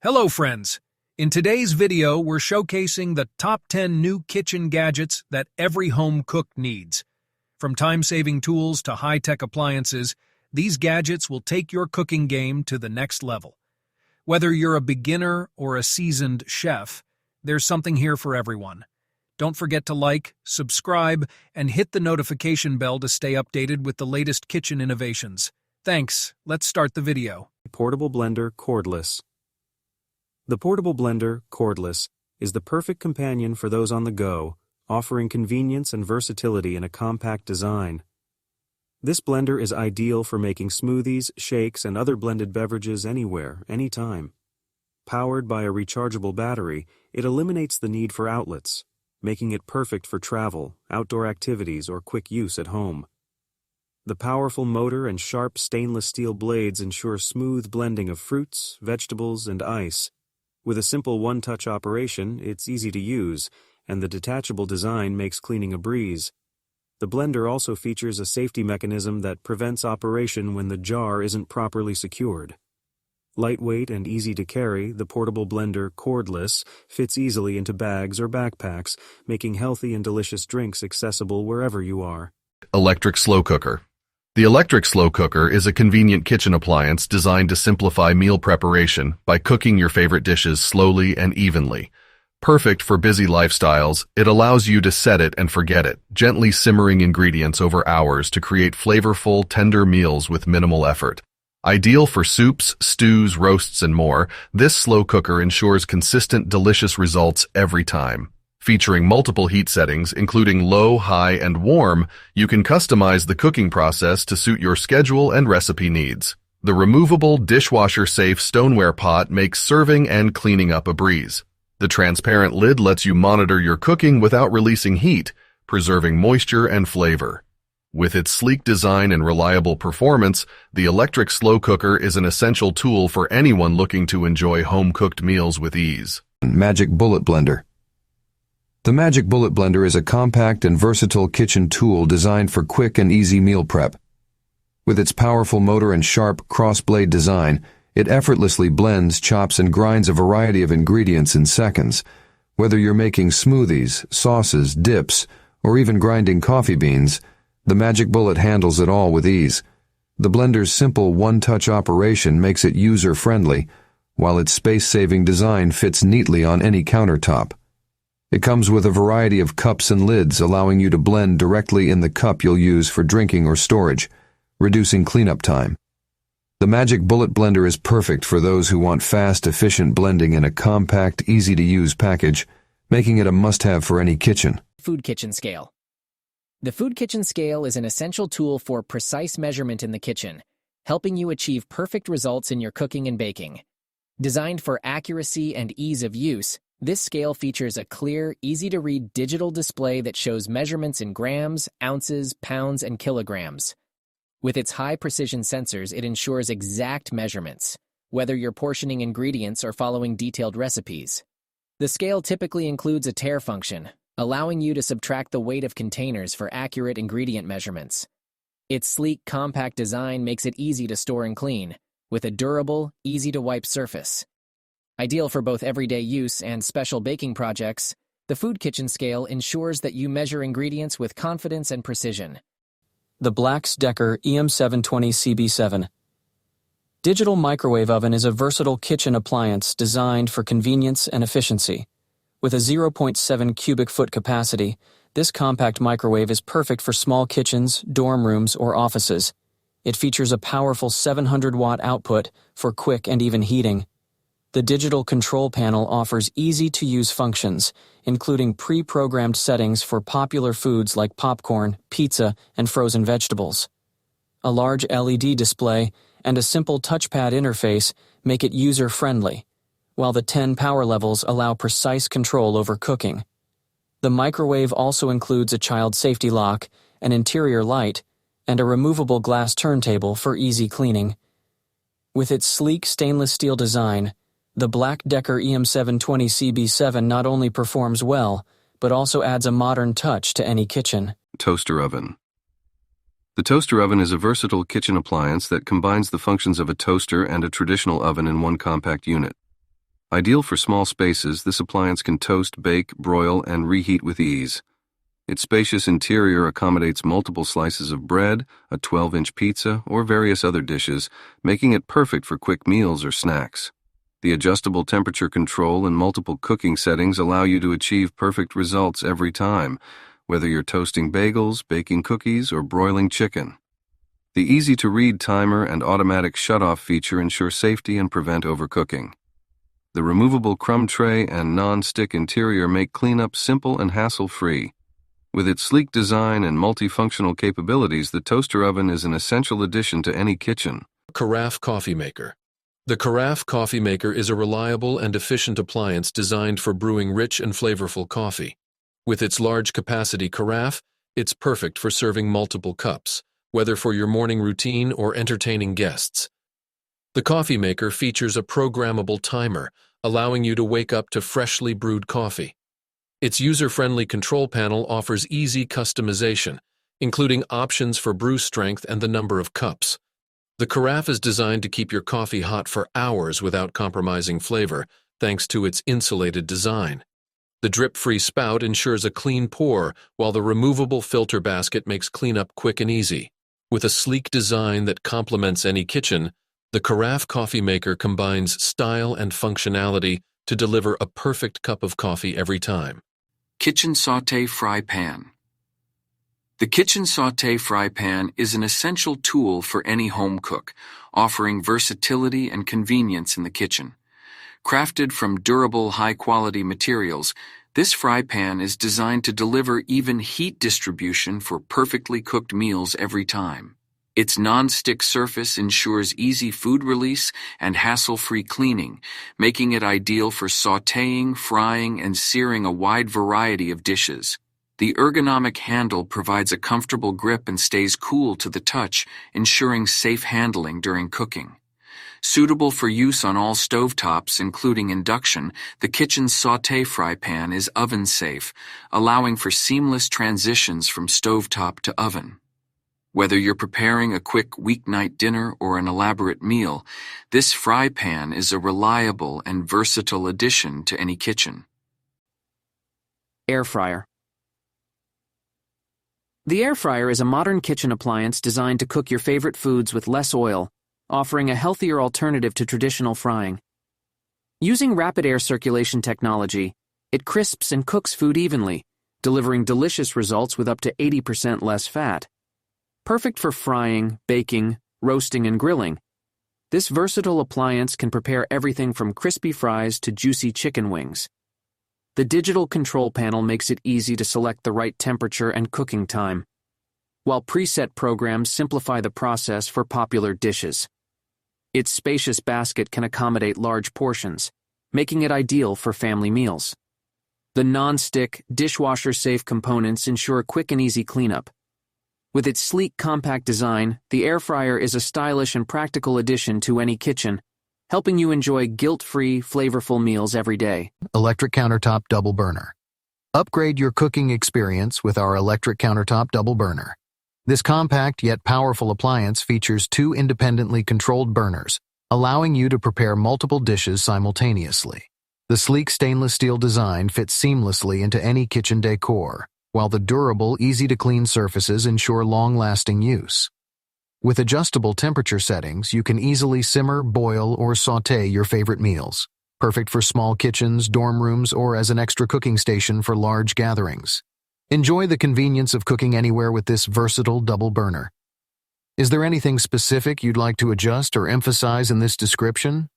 Hello friends! In today's video, we're showcasing the top 10 new kitchen gadgets that every home cook needs. From time-saving tools to high-tech appliances, these gadgets will take your cooking game to the next level. Whether you're a beginner or a seasoned chef, there's something here for everyone. Don't forget to like, subscribe, and hit the notification bell to stay updated with the latest kitchen innovations. Thanks, let's start the video. Portable blender, cordless. The portable blender, cordless, is the perfect companion for those on the go, offering convenience and versatility in a compact design. This blender is ideal for making smoothies, shakes, and other blended beverages anywhere, anytime. Powered by a rechargeable battery, it eliminates the need for outlets, making it perfect for travel, outdoor activities, or quick use at home. The powerful motor and sharp stainless steel blades ensure smooth blending of fruits, vegetables, and ice. With a simple one-touch operation, it's easy to use, and the detachable design makes cleaning a breeze. The blender also features a safety mechanism that prevents operation when the jar isn't properly secured. Lightweight and easy to carry, the portable blender, cordless, fits easily into bags or backpacks, making healthy and delicious drinks accessible wherever you are. Electric slow cooker. The electric slow cooker is a convenient kitchen appliance designed to simplify meal preparation by cooking your favorite dishes slowly and evenly. Perfect for busy lifestyles, it allows you to set it and forget it, gently simmering ingredients over hours to create flavorful, tender meals with minimal effort. Ideal for soups, stews, roasts, and more, this slow cooker ensures consistent, delicious results every time. Featuring multiple heat settings, including low, high, and warm, you can customize the cooking process to suit your schedule and recipe needs. The removable, dishwasher-safe stoneware pot makes serving and cleaning up a breeze. The transparent lid lets you monitor your cooking without releasing heat, preserving moisture and flavor. With its sleek design and reliable performance, the electric slow cooker is an essential tool for anyone looking to enjoy home-cooked meals with ease. Magic Bullet Blender. The Magic Bullet Blender is a compact and versatile kitchen tool designed for quick and easy meal prep. With its powerful motor and sharp cross-blade design, it effortlessly blends, chops, and grinds a variety of ingredients in seconds. Whether you're making smoothies, sauces, dips, or even grinding coffee beans, the Magic Bullet handles it all with ease. The blender's simple one-touch operation makes it user-friendly, while its space-saving design fits neatly on any countertop. It comes with a variety of cups and lids, allowing you to blend directly in the cup you'll use for drinking or storage, reducing cleanup time. The Magic Bullet Blender is perfect for those who want fast, efficient blending in a compact, easy-to-use package, making it a must-have for any kitchen. Food Kitchen Scale. The Food Kitchen Scale is an essential tool for precise measurement in the kitchen, helping you achieve perfect results in your cooking and baking. Designed for accuracy and ease of use, this scale features a clear, easy-to-read digital display that shows measurements in grams, ounces, pounds, and kilograms. With its high-precision sensors, it ensures exact measurements, whether you're portioning ingredients or following detailed recipes. The scale typically includes a tare function, allowing you to subtract the weight of containers for accurate ingredient measurements. Its sleek, compact design makes it easy to store and clean, with a durable, easy-to-wipe surface. Ideal for both everyday use and special baking projects, the Food Kitchen Scale ensures that you measure ingredients with confidence and precision. The Black-Decker EM720CB7. Digital microwave oven is a versatile kitchen appliance designed for convenience and efficiency. With a 0.7 cubic foot capacity, this compact microwave is perfect for small kitchens, dorm rooms, or offices. It features a powerful 700-watt output for quick and even heating. The digital control panel offers easy-to-use functions, including pre-programmed settings for popular foods like popcorn, pizza, and frozen vegetables. A large LED display and a simple touchpad interface make it user-friendly, while the 10 power levels allow precise control over cooking. The microwave also includes a child safety lock, an interior light, and a removable glass turntable for easy cleaning. With its sleek stainless steel design, the Black-Decker EM720CB7 not only performs well, but also adds a modern touch to any kitchen. Toaster oven. The toaster oven is a versatile kitchen appliance that combines the functions of a toaster and a traditional oven in one compact unit. Ideal for small spaces, this appliance can toast, bake, broil, and reheat with ease. Its spacious interior accommodates multiple slices of bread, a 12-inch pizza, or various other dishes, making it perfect for quick meals or snacks. The adjustable temperature control and multiple cooking settings allow you to achieve perfect results every time, whether you're toasting bagels, baking cookies, or broiling chicken. The easy-to-read timer and automatic shut-off feature ensure safety and prevent overcooking. The removable crumb tray and non-stick interior make cleanup simple and hassle-free. With its sleek design and multifunctional capabilities, the toaster oven is an essential addition to any kitchen. Carafe Coffee Maker. The Carafe Coffee Maker is a reliable and efficient appliance designed for brewing rich and flavorful coffee. With its large capacity carafe, it's perfect for serving multiple cups, whether for your morning routine or entertaining guests. The coffee maker features a programmable timer, allowing you to wake up to freshly brewed coffee. Its user-friendly control panel offers easy customization, including options for brew strength and the number of cups. The carafe is designed to keep your coffee hot for hours without compromising flavor, thanks to its insulated design. The drip-free spout ensures a clean pour, while the removable filter basket makes cleanup quick and easy. With a sleek design that complements any kitchen, the Carafe Coffee Maker combines style and functionality to deliver a perfect cup of coffee every time. Kitchen Sauté Fry Pan. The Kitchen Sauté Fry Pan is an essential tool for any home cook, offering versatility and convenience in the kitchen. Crafted from durable, high-quality materials, this fry pan is designed to deliver even heat distribution for perfectly cooked meals every time. Its non-stick surface ensures easy food release and hassle-free cleaning, making it ideal for sautéing, frying, and searing a wide variety of dishes. The ergonomic handle provides a comfortable grip and stays cool to the touch, ensuring safe handling during cooking. Suitable for use on all stovetops, including induction, the kitchen's Sauté Fry Pan is oven-safe, allowing for seamless transitions from stovetop to oven. Whether you're preparing a quick weeknight dinner or an elaborate meal, this fry pan is a reliable and versatile addition to any kitchen. Air fryer. The air fryer is a modern kitchen appliance designed to cook your favorite foods with less oil, offering a healthier alternative to traditional frying. Using rapid air circulation technology, it crisps and cooks food evenly, delivering delicious results with up to 80% less fat. Perfect for frying, baking, roasting, and grilling, this versatile appliance can prepare everything from crispy fries to juicy chicken wings. The digital control panel makes it easy to select the right temperature and cooking time, while preset programs simplify the process for popular dishes. Its spacious basket can accommodate large portions, making it ideal for family meals. The non-stick, dishwasher-safe components ensure quick and easy cleanup. With its sleek, compact design, the air fryer is a stylish and practical addition to any kitchen, helping you enjoy guilt-free, flavorful meals every day. Electric countertop double burner. Upgrade your cooking experience with our electric countertop double burner. This compact yet powerful appliance features 2 independently controlled burners, allowing you to prepare multiple dishes simultaneously. The sleek stainless steel design fits seamlessly into any kitchen decor, while the durable, easy-to-clean surfaces ensure long-lasting use. With adjustable temperature settings, you can easily simmer, boil, or sauté your favorite meals, perfect for small kitchens, dorm rooms, or as an extra cooking station for large gatherings. Enjoy the convenience of cooking anywhere with this versatile double burner. Is there anything specific you'd like to adjust or emphasize in this description?